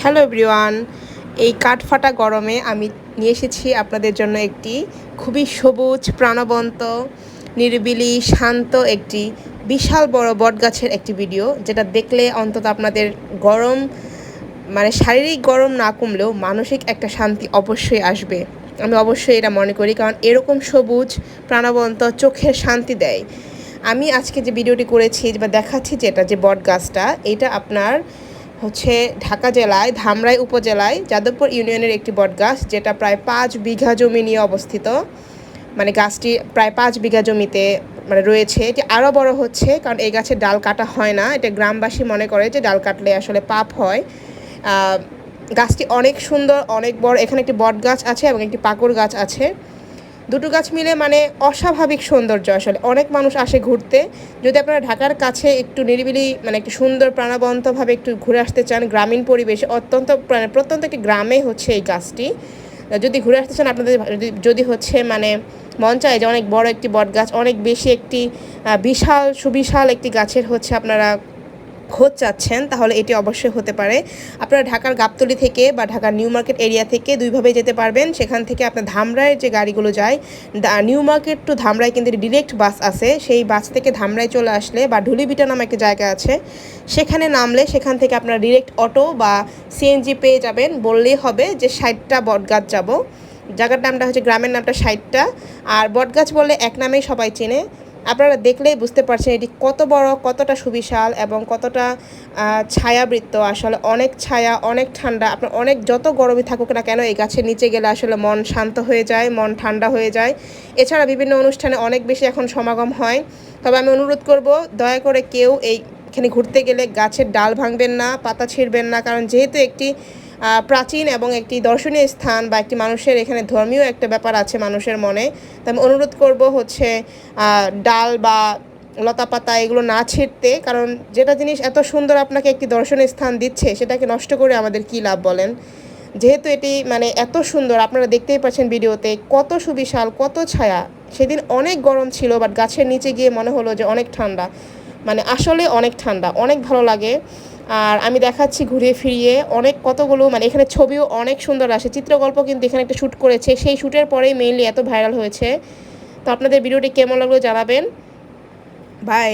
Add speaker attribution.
Speaker 1: Hello everyone, এই কাঠফাটা গরমে আমি নিয়ে এসেছি আপনাদের জন্য একটি খুবই সবুজ প্রাণবন্ত নিরিবিলি শান্ত একটি বিশাল বড় বটগাছের একটি ভিডিও, যেটা দেখলে অন্তত আপনাদের গরম শারীরিক গরম না কমলেও মানসিক একটা শান্তি অবশ্যই আসবে। আমি অবশ্যই এটা মনে করি, কারণ এরকম সবুজ প্রাণবন্ত চোখের শান্তি দেয়। আমি আজকে যে ভিডিওটি করেছি বা দেখাচ্ছি, যে বট গাছটা, এটা আপনার হচ্ছে ঢাকা জেলায় ধামরাই উপজেলায় যাদবপুর ইউনিয়নের একটি বট গাছ, যেটা প্রায় 5 বিঘা জমি নিয়ে অবস্থিত। গাছটি প্রায় 5 বিঘা জমিতে রয়েছে। এটি আরও বড় হচ্ছে, কারণ এই গাছের ডাল কাটা হয় না। এটা গ্রামবাসী মনে করে যে ডাল কাটলে আসলে পাপ হয়। গাছটি অনেক সুন্দর, অনেক বড়। এখানে একটি বট গাছ আছে এবং একটি পাকুর গাছ আছে। দুটো গাছ মিলে অস্বাভাবিক সৌন্দর্য। আসলে অনেক মানুষ আসে ঘুরতে। যদি আপনারা ঢাকার কাছে একটু নিরিবিলি একটু সুন্দর প্রাণবন্তভাবে একটু ঘুরে আসতে চান, গ্রামীণ পরিবেশে প্রত্যন্ত একটি গ্রামে হচ্ছে এই গাছটি, যদি ঘুরে আসতে চান আপনাদের, যদি হচ্ছে মন চায় যে অনেক বড় একটি বট গাছ, অনেক বেশি একটি বিশাল সুবিশাল একটি গাছের হচ্ছে আপনারা খোঁজ চাচ্ছেন, তাহলে এটি অবশ্যই হতে পারে। আপনারা ঢাকার গাবতলী থেকে বা ঢাকার নিউ মার্কেট এরিয়া থেকে দুইভাবে যেতে পারবেন। সেখান থেকে আপনার ধামরাইয়ের যে গাড়িগুলো যায়, নিউ মার্কেট টু ধামরাই কিন্তু ডিরেক্ট বাস আছে। সেই বাস থেকে ধামরাই চলে আসলে বা ঢুলিবিটা নামে একটা জায়গা আছে, সেখানে নামলে সেখান থেকে আপনারা ডিরেক্ট অটো বা সিএনজি পেয়ে যাবেন। বললেই হবে যে 60টা বটগাছ যাব। জায়গার নামটা হচ্ছে, গ্রামের নামটা 60টা। আর বটগাছ বললে এক নামেই সবাই চেনে। আপনারা দেখলেই বুঝতে পারছেন এটি কত বড়, কতটা সুবিশাল এবং কতটা ছায়াবৃত্ত। আসলে অনেক ছায়া, অনেক ঠান্ডা। আপনার অনেক যত গরমই থাকুক না কেন, এই গাছের নিচে গেলে আসলে মন শান্ত হয়ে যায়, মন ঠান্ডা হয়ে যায়। এছাড়া বিভিন্ন অনুষ্ঠানে অনেক বেশি এখন সমাগম হয়। তবে আমি অনুরোধ করব, দয়া করে কেউ এইখানে ঘুরতে গেলে গাছের ডাল ভাঙবেন না, পাতা ছিঁড়বেন না, কারণ যেহেতু একটি প্রাচীন এবং একটি দর্শনীয় স্থান বা একটি মানুষের এখানে ধর্মীয় একটা ব্যাপার আছে মানুষের মনে। তো আমি অনুরোধ করব হচ্ছে ডাল বা লতাপাতা এগুলো না ছিঁড়তে, কারণ যেটা জিনিস এত সুন্দর আপনাকে একটি দর্শনীয় স্থান দিচ্ছে, সেটাকে নষ্ট করে আমাদের কী লাভ বলেন। যেহেতু এটি এত সুন্দর, আপনারা দেখতেই পাচ্ছেন ভিডিওতে কত সুবিশাল, কত ছায়া। সেদিন অনেক গরম ছিল, বাট গাছের নিচে গিয়ে মনে হলো যে অনেক ঠান্ডা। আসলে অনেক ঠান্ডা, অনেক ভালো লাগে। আর আমি দেখাচ্ছি ঘুরিয়ে ফিরিয়ে অনেক কতগুলো, এখানে ছবিও অনেক সুন্দর আসে। চিত্রকল্প কিন্তু এখানে একটা শ্যুট করেছে, সেই শ্যুটের পরেই মেইনলি এত ভাইরাল হয়েছে। তো আপনাদের ভিডিওটি কেমন লাগলো জানাবেন। বাই।